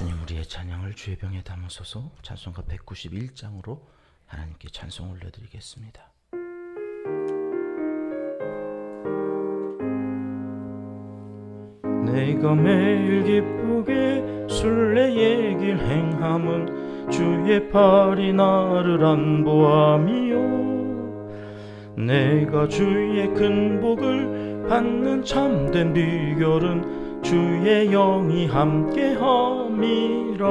주님, 우리의 찬양을 주의 병에 담으소서. 찬송가 191장으로 하나님께 찬송 올려드리겠습니다. 내가 매일 기쁘게 순례의 길 행함은 주의 팔이 나를 안보함이요, 내가 주의 큰 복을 받는 참된 비결은 주의 영이 함께함이라.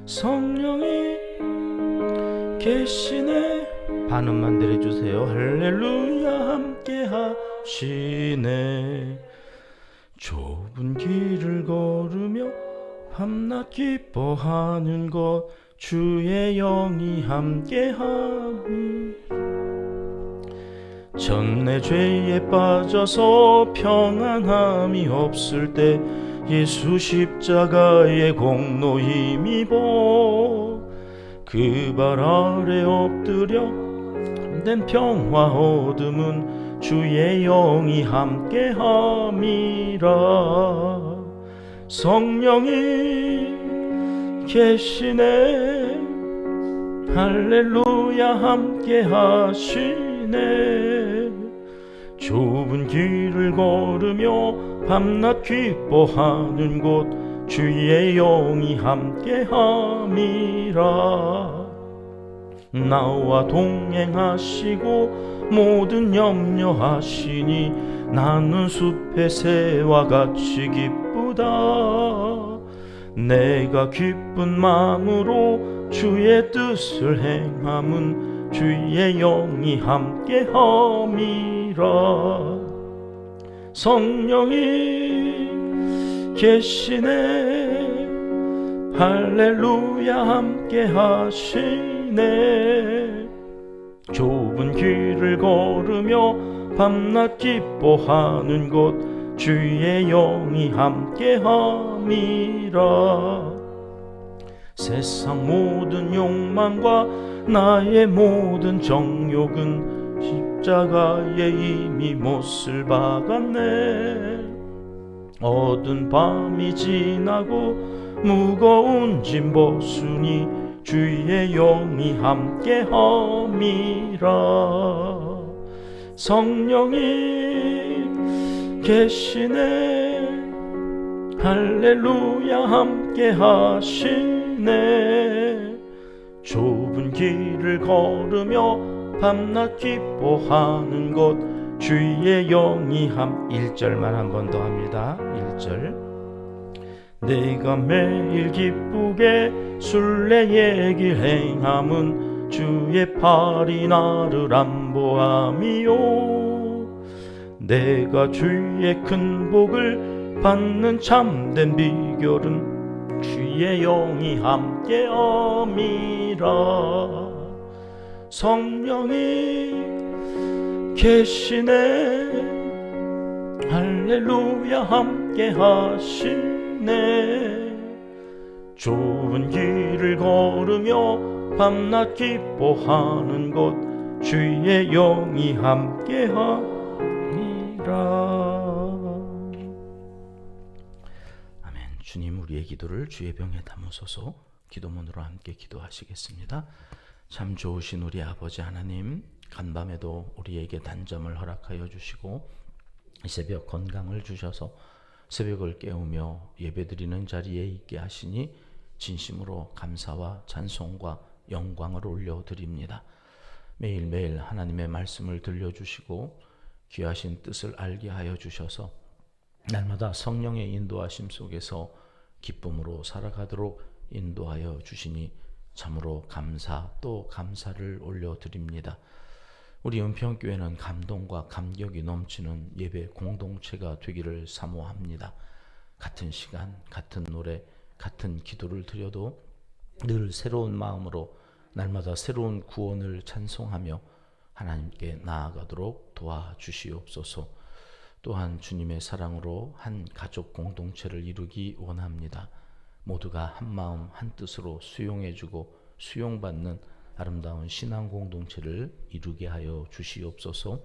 성령이 계시네. 반음만 들어주세요. 할렐루야. 함께하시네. 좁은 길을 걸으며 밤낮 기뻐하는 것 주의 영이 함께함이. 전 내 죄에 빠져서 평안함이 없을 때 예수 십자가의 공로 힘입어 그 발 아래 엎드려 참된 평화 얻음은 주의 영이 함께함이라. 성령이 계시네. 할렐루야. 함께하시네. 좁은 길을 걸으며 밤낮 기뻐하는 곳 주의 영이 함께함이라. 나와 동행하시고 모든 염려하시니 나는 숲의 새와 같이 기쁘다. 내가 기쁜 마음으로 주의 뜻을 행함은 주의 영이 함께함이라. 성령이 계시네. 할렐루야. 함께하시네. 좁은 길을 걸으며 밤낮 기뻐하는 곳 주의 영이 함께함이라. 세상 모든 욕망과 나의 모든 정욕은 십자가에 이미 못을 박았네. 어두운 밤이 지나고 무거운 짐 벗으니 주의 영이 함께함이라. 성령이 계시네. 할렐루야. 함께하시네. 좁은 길을 걸으며 밤낮 기뻐하는 곳 주의 영이 1절만 한 번 더 합니다. 1절. 내가 매일 기쁘게 순례의 길 행함은 주의 팔이 나를 안보함이요, 내가 주의 큰 복을 받는 참된 비결은 주의 영이 함께함이라. 성령이 계시네. 할렐루야. 함께하시네. 좁은 길을 걸으며 밤낮 기뻐하는 곳 주의 영이 함께하니라. 주님, 우리의 기도를 주의 병에 담으소서. 기도문으로 함께 기도하시겠습니다. 참 좋으신 우리 아버지 하나님, 간밤에도 우리에게 단점을 허락하여 주시고 이 새벽 건강을 주셔서 새벽을 깨우며 예배드리는 자리에 있게 하시니 진심으로 감사와 찬송과 영광을 올려드립니다. 매일매일 하나님의 말씀을 들려주시고 귀하신 뜻을 알게 하여 주셔서 날마다 성령의 인도하심 속에서 기쁨으로 살아가도록 인도하여 주시니 참으로 감사 또 감사를 올려드립니다. 우리 은평교회는 감동과 감격이 넘치는 예배 공동체가 되기를 사모합니다. 같은 시간, 같은 노래, 같은 기도를 드려도 늘 새로운 마음으로 날마다 새로운 구원을 찬송하며 하나님께 나아가도록 도와주시옵소서. 또한 주님의 사랑으로 한 가족 공동체를 이루기 원합니다. 모두가 한 마음 한 뜻으로 수용해주고 수용받는 아름다운 신앙 공동체를 이루게 하여 주시옵소서.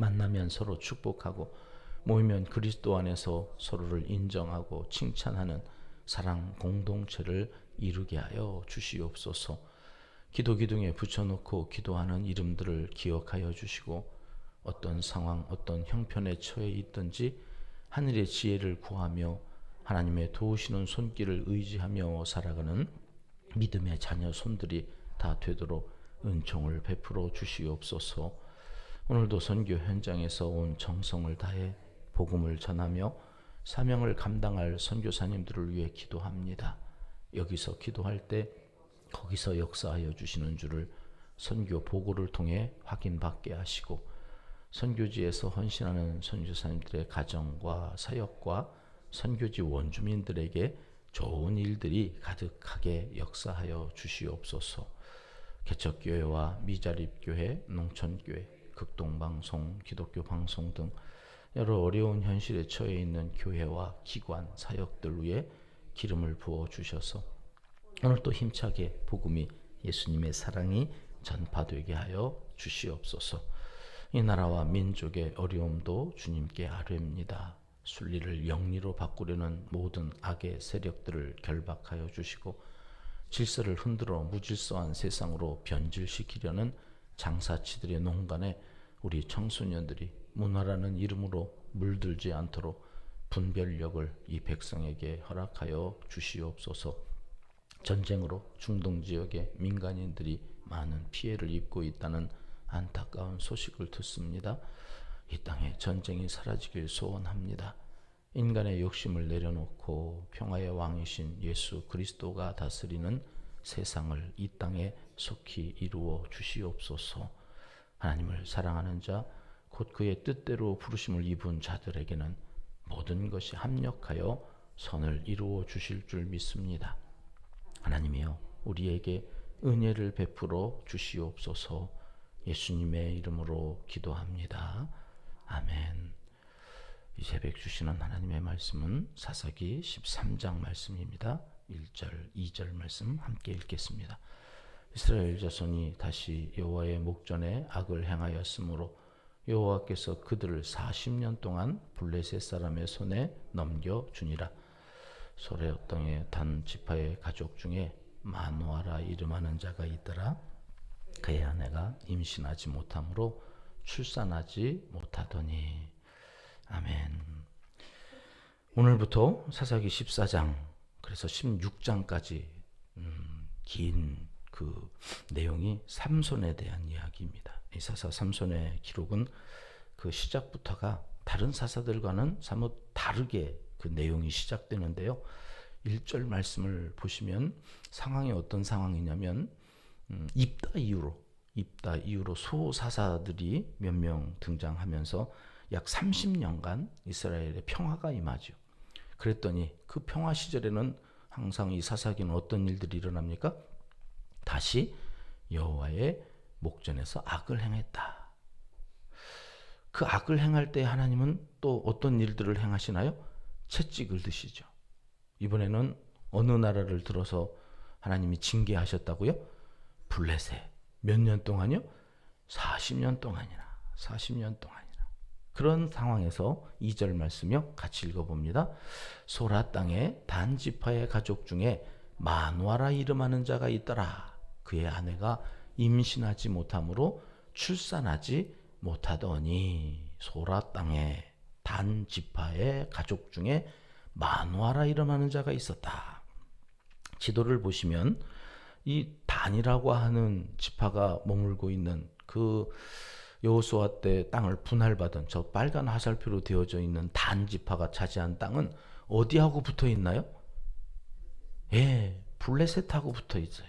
만나면 서로 축복하고 모이면 그리스도 안에서 서로를 인정하고 칭찬하는 사랑 공동체를 이루게 하여 주시옵소서. 기도 기둥에 붙여놓고 기도하는 이름들을 기억하여 주시고 어떤 상황, 어떤 형편에 처해 있든지 하늘의 지혜를 구하며 하나님의 도우시는 손길을 의지하며 살아가는 믿음의 자녀 손들이 다 되도록 은총을 베풀어 주시옵소서. 오늘도 선교 현장에서 온 정성을 다해 복음을 전하며 사명을 감당할 선교사님들을 위해 기도합니다. 여기서 기도할 때 거기서 역사하여 주시는 줄을 선교 보고를 통해 확인받게 하시고 선교지에서 헌신하는 선교사님들의 가정과 사역과 선교지 원주민들에게 좋은 일들이 가득하게 역사하여 주시옵소서. 개척교회와 미자립교회, 농촌교회, 극동방송, 기독교 방송 등 여러 어려운 현실에 처해 있는 교회와 기관, 사역들 위에 기름을 부어 주셔서 오늘 또 힘차게 복음이 예수님의 사랑이 전파되게 하여 주시옵소서. 이 나라와 민족의 어려움도 주님께 아뢰옵니다. 순리를 영리로 바꾸려는 모든 악의 세력들을 결박하여 주시고 질서를 흔들어 무질서한 세상으로 변질시키려는 장사치들의 농간에 우리 청소년들이 문화라는 이름으로 물들지 않도록 분별력을 이 백성에게 허락하여 주시옵소서. 전쟁으로 중동지역의 민간인들이 많은 피해를 입고 있다는 안타까운 소식을 듣습니다. 이 땅에 전쟁이 사라지길 소원합니다. 인간의 욕심을 내려놓고 평화의 왕이신 예수 그리스도가 다스리는 세상을 이 땅에 속히 이루어 주시옵소서. 하나님을 사랑하는 자, 곧 그의 뜻대로 부르심을 입은 자들에게는 모든 것이 합력하여 선을 이루어 주실 줄 믿습니다. 하나님이여, 우리에게 은혜를 베풀어 주시옵소서. 예수님의 이름으로 기도합니다. 아멘. 이 새벽 주시는 하나님의 말씀은 사사기 13장 말씀입니다. 1절, 2절 말씀 함께 읽겠습니다. 이스라엘 자손이 다시 여호와의 목전에 악을 행하였으므로 여호와께서 그들을 40년 동안 블레셋 사람의 손에 넘겨주니라. 소레 땅의 단 지파의 가족 중에 마노아라 이름하는 자가 있더라. 그의 아내가 임신하지 못하므로 출산하지 못하더니. 아멘. 오늘부터 사사기 14장 그래서 16장까지 긴 그 내용이 삼손에 대한 이야기입니다. 이 사사 삼손의 기록은 그 시작부터가 다른 사사들과는 사뭇 다르게 그 내용이 시작되는데요. 1절 말씀을 보시면 상황이 어떤 상황이냐면 입다 이후로 소사사들이 몇 명 등장하면서 약 30년간 이스라엘의 평화가 임하죠. 그랬더니 그 평화 시절에는 항상 이 사사기는 어떤 일들이 일어납니까? 다시 여호와의 목전에서 악을 행했다. 그 악을 행할 때 하나님은 또 어떤 일들을 행하시나요? 채찍을 드시죠. 이번에는 어느 나라를 들어서 하나님이 징계하셨다고요? 블레셋. 몇 년 동안요? 40년 동안이나. 40년 동안이나. 그런 상황에서 2절 말씀이요. 같이 읽어봅니다. 소라 땅에 단 지파의 가족 중에 마누아라 이름하는 자가 있더라. 그의 아내가 임신하지 못하므로 출산하지 못하더니. 소라 땅에 단 지파의 가족 중에 마누아라 이름하는 자가 있었다. 지도를 보시면 이 단이라고 하는 지파가 머물고 있는 그 여호수아 때 땅을 분할받은 저 빨간 화살표로 되어져 있는 단 지파가 차지한 땅은 어디하고 붙어 있나요? 예, 블레셋하고 붙어 있어요.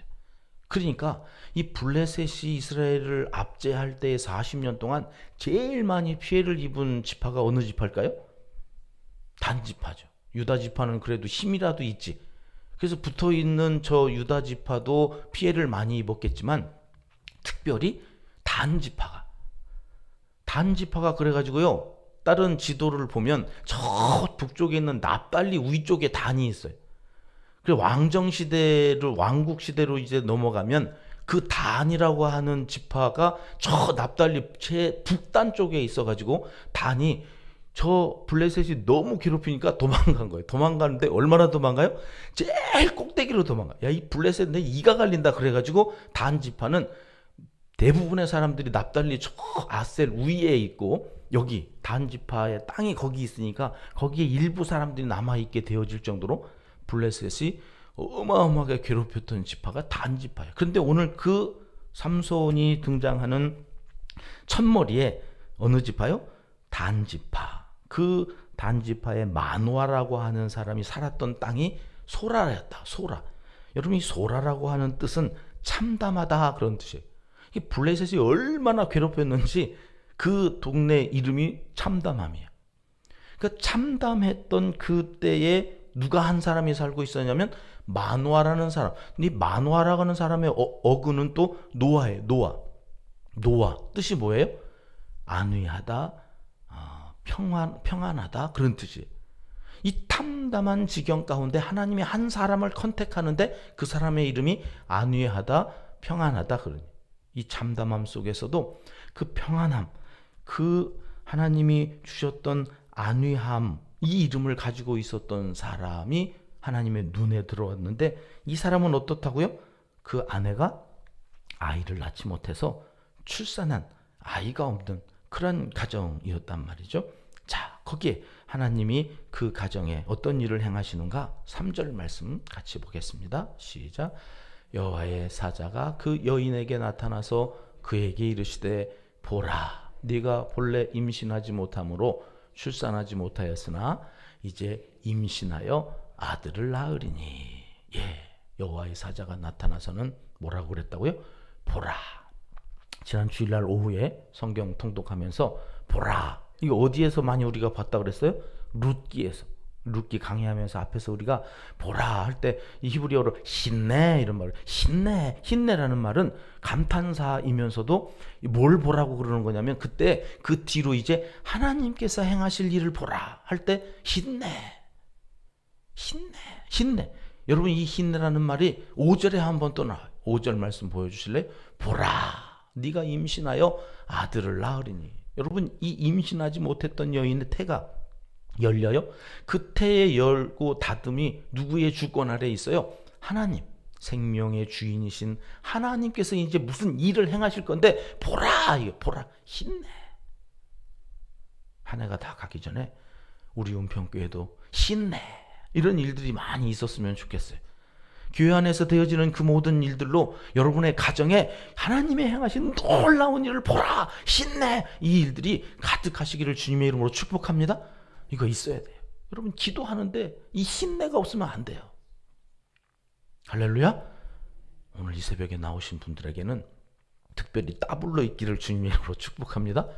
그러니까 이 블레셋이 이스라엘을 압제할 때 40년 동안 제일 많이 피해를 입은 지파가 어느 지파일까요? 단 지파죠. 유다 지파는 그래도 힘이라도 있지. 그래서 붙어 있는 저 유다 지파도 피해를 많이 입었겠지만 특별히 단 지파가 그래가지고요. 다른 지도를 보면 저 북쪽에 있는 납달리 위쪽에 단이 있어요. 그리고 왕국 시대로 이제 넘어가면 그 단이라고 하는 지파가 저 납달리 북단 쪽에 있어가지고 단이 저 블레셋이 너무 괴롭히니까 도망간 거예요. 도망가는데 얼마나 도망가요? 제일 꼭대기로 도망가. 야, 이 블레셋 내 이가 갈린다 그래가지고 단 지파는 대부분의 사람들이 납달리 저 아셀 위에 있고 여기 단 지파의 땅이 거기 있으니까 거기에 일부 사람들이 남아있게 되어질 정도로 블레셋이 어마어마하게 괴롭혔던 지파가 단 지파예요. 그런데 오늘 그 삼손이 등장하는 첫머리에 어느 지파요? 단 지파. 그 단 지파의 마노아라고 하는 사람이 살았던 땅이 소라였다. 소라. 여러분, 이 소라라고 하는 뜻은 참담하다 그런 뜻이에요. 이 블레셋이 얼마나 괴롭혔는지 그 동네 이름이 참담함이에요. 그 참담했던 그때에 누가 한 사람이 살고 있었냐면 마노아라는 사람. 이 마노아라고 하는 사람의 어근은 또 노아예요. 노아. 뜻이 뭐예요? 안위하다, 평안하다 그런 뜻이에요. 이 참담한 지경 가운데 하나님이 한 사람을 컨택하는데 그 사람의 이름이 안위하다, 평안하다 그러니 이 참담함 속에서도 그 평안함, 그 하나님이 주셨던 안위함, 이 이름을 가지고 있었던 사람이 하나님의 눈에 들어왔는데 이 사람은 어떻다고요? 그 아내가 아이를 낳지 못해서 출산한 아이가 없는 그런 가정이었단 말이죠. 자, 거기에 하나님이 그 가정에 어떤 일을 행하시는가? 3절 말씀 같이 보겠습니다. 시작. 여호와의 사자가 그 여인에게 나타나서 그에게 이르시되 보라, 네가 본래 임신하지 못함으로 출산하지 못하였으나 이제 임신하여 아들을 낳으리니. 여호와의 사자가 나타나서는 뭐라고 그랬다고요? 보라. 지난 주일날 오후에 성경 통독하면서 보라, 이거 어디에서 많이 우리가 봤다 그랬어요? 룻기에서. 룻기 강의하면서 앞에서 우리가 보라 할 때 이 히브리어로 신내 이런 말을, 힌내라는 말은 감탄사이면서도 뭘 보라고 그러는 거냐면 그때 그 뒤로 이제 하나님께서 행하실 일을 보라 할 때 힌내. 여러분, 이 힌내라는 말이 5절에 한 번 또 나와요. 5절 말씀 보여주실래요? 보라, 네가 임신하여 아들을 낳으리니. 여러분, 이 임신하지 못했던 여인의 태가 열려요. 그 태에 열고 닫음이 누구의 주권 아래 있어요? 하나님, 생명의 주인이신 하나님께서 이제 무슨 일을 행하실 건데 보라, 이거 보라, 힘내. 한 해가 다 가기 전에 우리 은평교회도 힘내, 이런 일들이 많이 있었으면 좋겠어요. 교회 안에서 되어지는 그 모든 일들로 여러분의 가정에 하나님의 행하신 놀라운 일을 보라, 힘내, 이 일들이 가득하시기를 주님의 이름으로 축복합니다. 이거 있어야 돼요. 여러분, 기도하는데 이 힘내가 없으면 안 돼요. 할렐루야. 오늘 이 새벽에 나오신 분들에게는 특별히 따블로 있기를 주님의 이름으로 축복합니다.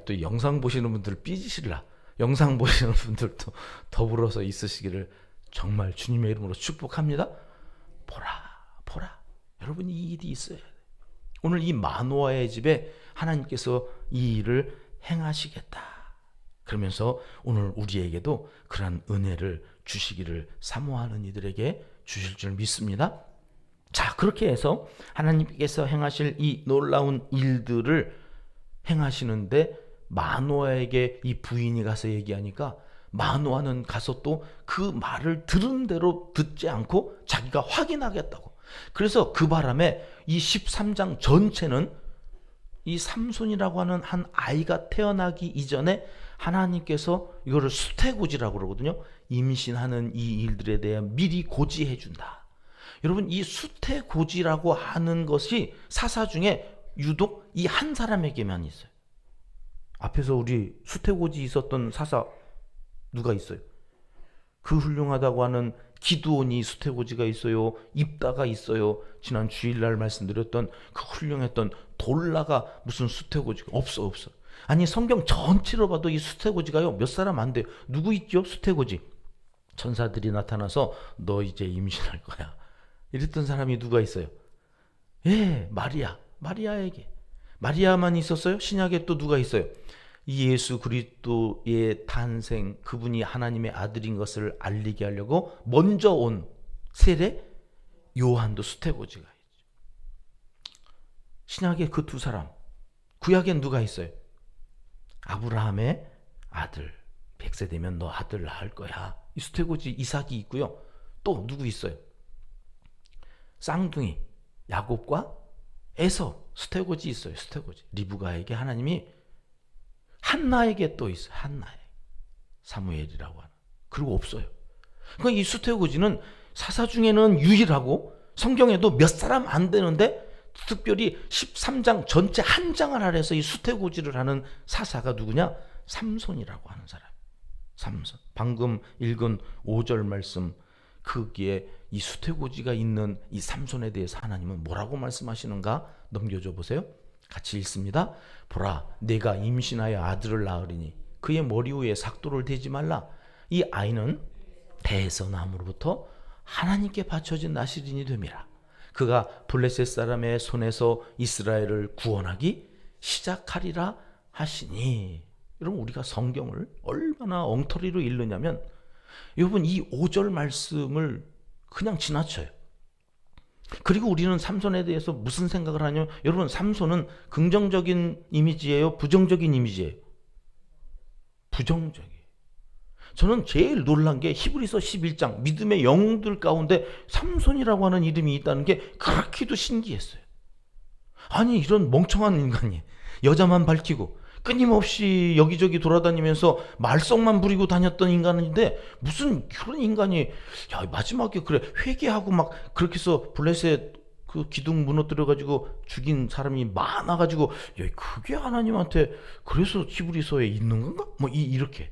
또 영상 보시는 분들 삐지실라. 영상 보시는 분들도 더불어서 있으시기를 정말 주님의 이름으로 축복합니다. 보라. 여러분, 이 일이 있어야 돼요. 오늘 이 마노아의 집에 하나님께서 이 일을 행하시겠다. 그러면서 오늘 우리에게도 그러한 은혜를 주시기를 사모하는 이들에게 주실 줄 믿습니다. 자, 그렇게 해서 하나님께서 행하실 이 놀라운 일들을 행하시는데 마노아에게 이 부인이 가서 얘기하니까 마노아는 가서 또 그 말을 들은 대로 듣지 않고 자기가 확인하겠다고. 그래서 그 바람에 이 13장 전체는 이 삼손이라고 하는 한 아이가 태어나기 이전에 하나님께서 이거를 수태고지라고 그러거든요. 임신하는 이 일들에 대해 미리 고지해 준다. 여러분, 이 수태고지라고 하는 것이 사사 중에 유독 이 한 사람에게만 있어요. 앞에서 우리 수태고지 있었던 사사 누가 있어요? 그 훌륭하다고 하는 기드온이 수태고지가 있어요. 입다가 있어요. 지난 주일날 말씀드렸던 그 훌륭했던 돌라가 무슨 수태고지가 없어. 아니, 성경 전체로 봐도 이 수태고지가요 몇 사람 안 돼요. 누구 있죠? 수태고지. 천사들이 나타나서 너 이제 임신할 거야, 이랬던 사람이 누가 있어요? 마리아에게. 마리아만 있었어요? 신약에 또 누가 있어요? 이 예수 그리스도의 탄생, 그분이 하나님의 아들인 것을 알리게 하려고 먼저 온 세례 요한도 수태고지가 있죠. 신약에 그 두 사람. 구약엔 누가 있어요? 아브라함의 아들 100세 되면 너 아들 낳을 거야. 이 수태고지 이삭이 있고요. 또 누구 있어요? 쌍둥이 야곱과 에서 수태고지 있어요. 수태고지 리브가에게 하나님이 한나에게 또 있어요. 한나에 사무엘이라고 하는. 그리고 없어요. 그러니까 이 수태고지는 사사 중에는 유일하고 성경에도 몇 사람 안 되는데 특별히 13장 전체 한 장을 아래서 이 수태고지를 하는 사사가 누구냐? 삼손이라고 하는 사람. 삼손. 방금 읽은 5절 말씀, 거기에 이 수태고지가 있는 이 삼손에 대해서 하나님은 뭐라고 말씀하시는가? 넘겨줘 보세요. 같이 읽습니다. 보라, 내가 임신하여 아들을 낳으리니 그의 머리 위에 삭도를 대지 말라. 이 아이는 대서나무로부터 하나님께 바쳐진 나시린이 됨이라. 그가 블레셋 사람의 손에서 이스라엘을 구원하기 시작하리라 하시니. 여러분, 우리가 성경을 얼마나 엉터리로 읽느냐면, 여러분 이 5절 말씀을 그냥 지나쳐요. 그리고 우리는 삼손에 대해서 무슨 생각을 하냐면, 여러분 삼손은 긍정적인 이미지예요? 부정적인 이미지예요? 부정적이에요. 저는 제일 놀란 게 히브리서 11장 믿음의 영웅들 가운데 삼손이라고 하는 이름이 있다는 게 그렇게도 신기했어요. 아니, 이런 멍청한 인간이 여자만 밝히고 끊임없이 여기저기 돌아다니면서 말썽만 부리고 다녔던 인간인데, 무슨 그런 인간이 야 마지막에 그래 회개하고 막 그렇게 해서 블레셋 그 기둥 무너뜨려가지고 죽인 사람이 많아가지고, 야 그게 하나님한테 그래서 히브리서에 있는 건가? 뭐 이렇게.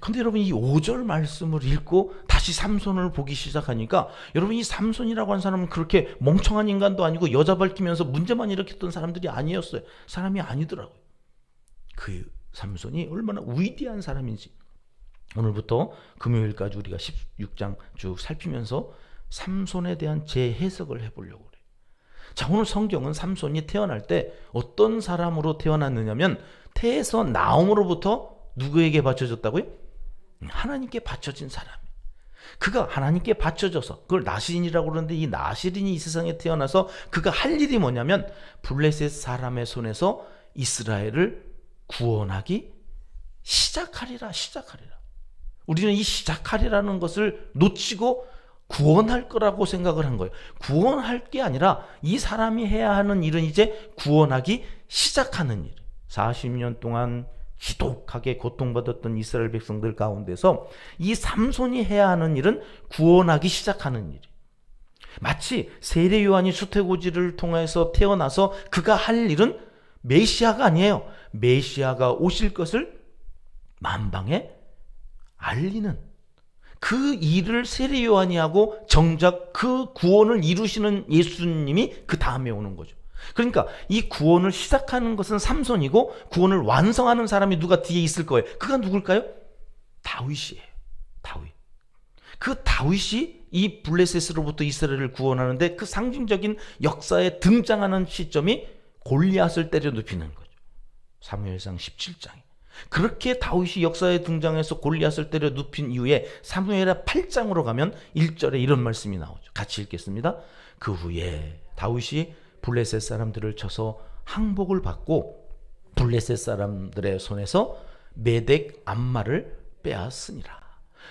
근데 여러분 이 5절 말씀을 읽고 다시 삼손을 보기 시작하니까, 여러분 이 삼손이라고 하는 사람은 그렇게 멍청한 인간도 아니고 여자 밝히면서 문제만 일으켰던 사람들이 아니었어요. 사람이 아니더라고요. 그 삼손이 얼마나 위대한 사람인지 오늘부터 금요일까지 우리가 16장 쭉 살피면서 삼손에 대한 재해석을 해보려고 그래요. 자, 오늘 성경은 삼손이 태어날 때 어떤 사람으로 태어났느냐면, 태에서 나옴으로부터 누구에게 바쳐졌다고요? 하나님께 바쳐진 사람. 그가 하나님께 바쳐져서, 그걸 나시린이라고 그러는데, 이 나시린이 이 세상에 태어나서 그가 할 일이 뭐냐면 블레셋 사람의 손에서 이스라엘을 구원하기 시작하리라. 우리는 이 시작하리라는 것을 놓치고 구원할 거라고 생각을 한 거예요. 구원할 게 아니라 이 사람이 해야 하는 일은 이제 구원하기 시작하는 일. 40년 동안 지독하게 고통받았던 이스라엘 백성들 가운데서 이 삼손이 해야 하는 일은 구원하기 시작하는 일. 마치 세례 요한이 수태고지를 통해서 태어나서 그가 할 일은 메시아가 아니에요. 메시아가 오실 것을 만방에 알리는 그 일을 세례 요한이 하고, 정작 그 구원을 이루시는 예수님이 그 다음에 오는 거죠. 그러니까 이 구원을 시작하는 것은 삼손이고, 구원을 완성하는 사람이 누가 뒤에 있을 거예요. 그가 누굴까요? 다윗이에요. 다윗. 그 다윗이 이 블레셋으로부터 이스라엘을 구원하는데 그 상징적인 역사에 등장하는 시점이 골리앗을 때려 눕히는 거죠. 사무엘상 17장에. 그렇게 다윗이 역사에 등장해서 골리앗을 때려 눕힌 이후에 사무엘하 8장으로 가면 1절에 이런 말씀이 나오죠. 같이 읽겠습니다. 그 후에 다윗이 블레셋 사람들을 쳐서 항복을 받고 블레셋 사람들의 손에서 메덱 암마를 빼앗으니라.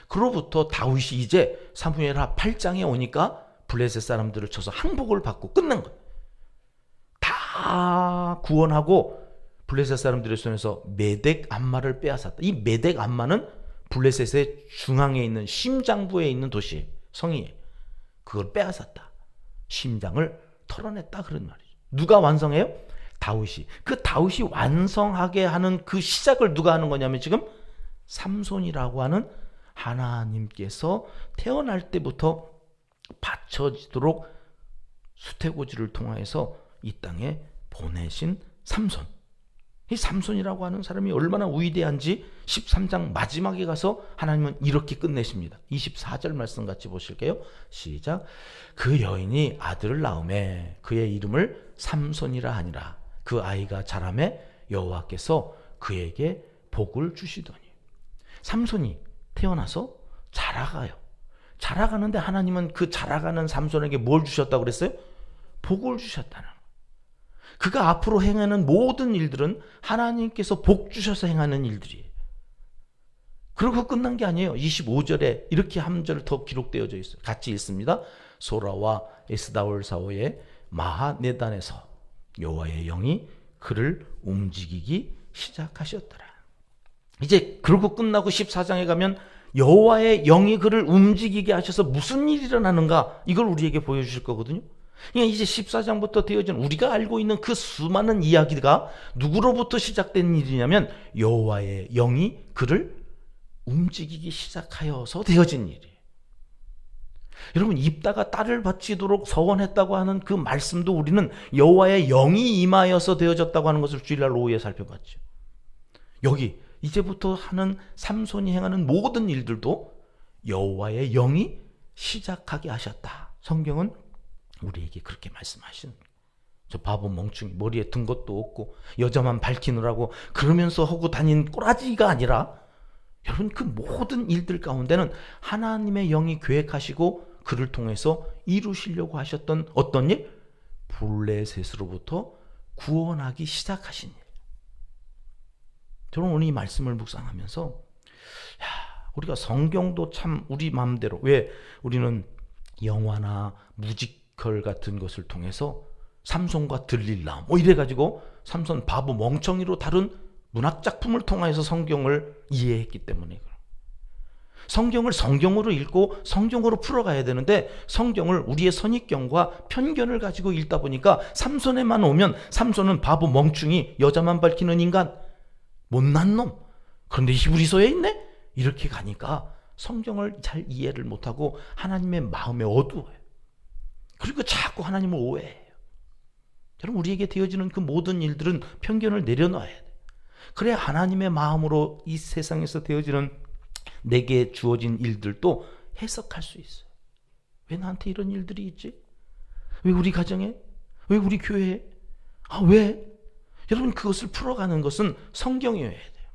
그로부터 다윗이 이제 사무엘하 8장에 오니까 블레셋 사람들을 쳐서 항복을 받고 끝난 거예요. 다 구원하고 블레셋 사람들의 손에서 메덱 암마를 빼앗았다. 이 메덱 암마는 블레셋의 중앙에 있는 심장부에 있는 도시 성이에요. 그걸 빼앗았다. 심장을 털어냈다, 그런 말이죠. 누가 완성해요? 다윗이. 그 다윗이 완성하게 하는 그 시작을 누가 하는 거냐면, 지금 삼손이라고 하는 하나님께서 태어날 때부터 바쳐지도록 수태고지를 통해서 이 땅에 보내신 삼손. 이 삼손이라고 하는 사람이 얼마나 위대한지 13장 마지막에 가서 하나님은 이렇게 끝내십니다. 24절 말씀 같이 보실게요. 시작. 그 여인이 아들을 낳음에 그의 이름을 삼손이라 하니라. 그 아이가 자라매 여호와께서 그에게 복을 주시더니. 삼손이 태어나서 자라가요. 자라가는데 하나님은 그 자라가는 삼손에게 뭘 주셨다고 그랬어요? 복을 주셨다는 거예요. 그가 앞으로 행하는 모든 일들은 하나님께서 복 주셔서 행하는 일들이에요. 그리고 끝난 게 아니에요. 25절에 이렇게 한 절 더 기록되어져 있어요. 같이 읽습니다. 소라와 에스다올 사오의 마하네단에서 여호와의 영이 그를 움직이기 시작하셨더라. 이제 그러고 끝나고 14장에 가면 여호와의 영이 그를 움직이게 하셔서 무슨 일이 일어나는가, 이걸 우리에게 보여주실 거거든요. 그러니까 이제 14장부터 되어진 우리가 알고 있는 그 수많은 이야기가 누구로부터 시작된 일이냐면 여호와의 영이 그를 움직이기 시작하여서 되어진 일이에요. 여러분, 입다가 딸을 바치도록 서원했다고 하는 그 말씀도 우리는 여호와의 영이 임하여서 되어졌다고 하는 것을 주일날 오후에 살펴봤죠. 여기 이제부터 하는 삼손이 행하는 모든 일들도 여호와의 영이 시작하게 하셨다. 성경은 우리에게 그렇게 말씀하시는 거예요. 저 바보 멍충이 머리에 든 것도 없고 여자만 밝히느라고 그러면서 하고 다닌 꼬라지가 아니라, 여러분, 그 모든 일들 가운데는 하나님의 영이 계획하시고 그를 통해서 이루시려고 하셨던 어떤 일? 블레셋으로부터 구원하기 시작하신 일. 저는 오늘 이 말씀을 묵상하면서 우리가 성경도 참 우리 마음대로, 왜 우리는 영화나 뮤지컬 같은 것을 통해서 삼손과 들릴라 뭐 이래가지고 삼손 바보 멍청이로 다룬 문학작품을 통해서 성경을 이해했기 때문에, 성경을 성경으로 읽고 성경으로 풀어가야 되는데 성경을 우리의 선입견과 편견을 가지고 읽다 보니까 삼손에만 오면 삼손은 바보 멍충이, 여자만 밝히는 인간, 못난 놈, 그런데 히브리서에 있네? 이렇게 가니까 성경을 잘 이해를 못하고 하나님의 마음에 어두워요. 그리고 자꾸 하나님을 오해해요. 여러분, 우리에게 되어지는 그 모든 일들은 편견을 내려놔야 돼요. 그래야 하나님의 마음으로 이 세상에서 되어지는 내게 주어진 일들도 해석할 수 있어요. 왜 나한테 이런 일들이 있지? 왜 우리 가정에? 왜 우리 교회에? 왜? 여러분, 그것을 풀어가는 것은 성경이어야 돼요.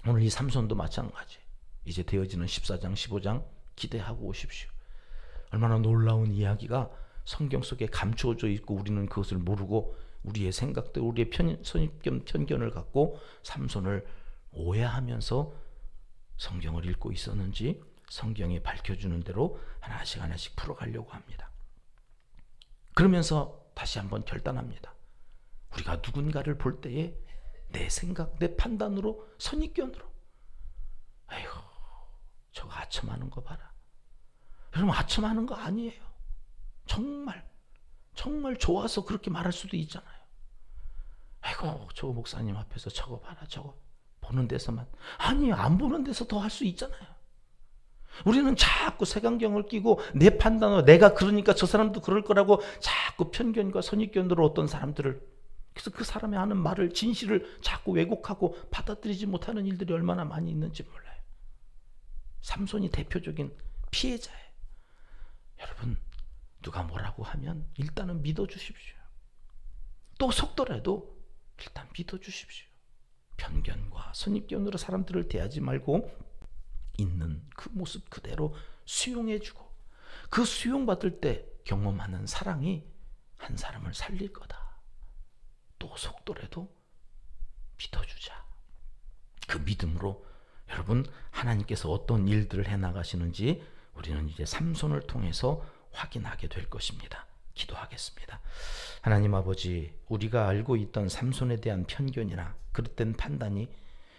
오늘 이 삼손도 마찬가지. 이제 되어지는 14장 15장 기대하고 오십시오. 얼마나 놀라운 이야기가 성경 속에 감추어져 있고 우리는 그것을 모르고 우리의 생각들, 우리의 선입견, 편견을 갖고 삼손을 오해하면서 성경을 읽고 있었는지 성경이 밝혀주는 대로 하나씩 하나씩 풀어가려고 합니다. 그러면서 다시 한번 결단합니다. 우리가 누군가를 볼 때에 내 생각, 내 판단으로, 선입견으로, 아이고 저거 하첨하는 거 봐라. 여러분, 하첨하는 거 아니에요. 정말 좋아서 그렇게 말할 수도 있잖아요. 아이고 저 목사님 앞에서 저거 봐라, 저거 보는 데서만. 아니요, 안 보는 데서 더 할 수 있잖아요. 우리는 자꾸 색안경을 끼고 내 판단으로, 내가 그러니까 저 사람도 그럴 거라고 자꾸 편견과 선입견으로 어떤 사람들을, 그래서 그 사람이 하는 말을, 진실을 자꾸 왜곡하고 받아들이지 못하는 일들이 얼마나 많이 있는지 몰라요. 삼손이 대표적인 피해자예요. 여러분, 누가 뭐라고 하면 일단은 믿어주십시오. 또 속더라도 일단 믿어주십시오. 편견과 선입견으로 사람들을 대하지 말고 있는 그 모습 그대로 수용해주고, 그 수용받을 때 경험하는 사랑이 한 사람을 살릴 거다. 또 속더라도 믿어주자. 그 믿음으로 여러분, 하나님께서 어떤 일들을 해나가시는지 우리는 이제 삼손을 통해서 확인하게 될 것입니다. 기도하겠습니다. 하나님 아버지, 우리가 알고 있던 삼손에 대한 편견이나 그릇된 판단이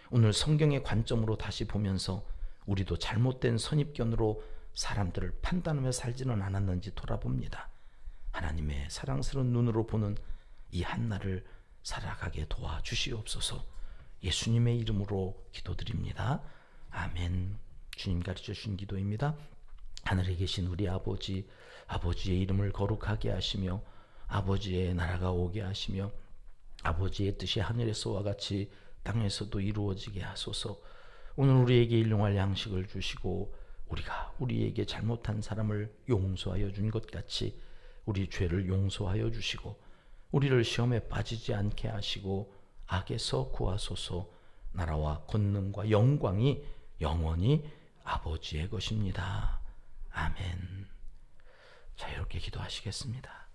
오늘 성경의 관점으로 다시 보면서 우리도 잘못된 선입견으로 사람들을 판단하며 살지는 않았는지 돌아봅니다. 하나님의 사랑스러운 눈으로 보는 이 한날을 살아가게 도와주시옵소서. 예수님의 이름으로 기도드립니다. 아멘. 주님 가르쳐 주신 기도입니다. 하늘에 계신 우리 아버지, 아버지의 이름을 거룩하게 하시며 아버지의 나라가 오게 하시며 아버지의 뜻이 하늘에서와 같이 땅에서도 이루어지게 하소서. 오늘 우리에게 일용할 양식을 주시고 우리가 우리에게 잘못한 사람을 용서하여 준 것 같이 우리 죄를 용서하여 주시고 우리를 시험에 빠지지 않게 하시고 악에서 구하소서. 나라와 권능과 영광이 영원히 아버지의 것입니다. 아멘. 자, 이렇게 기도하시겠습니다.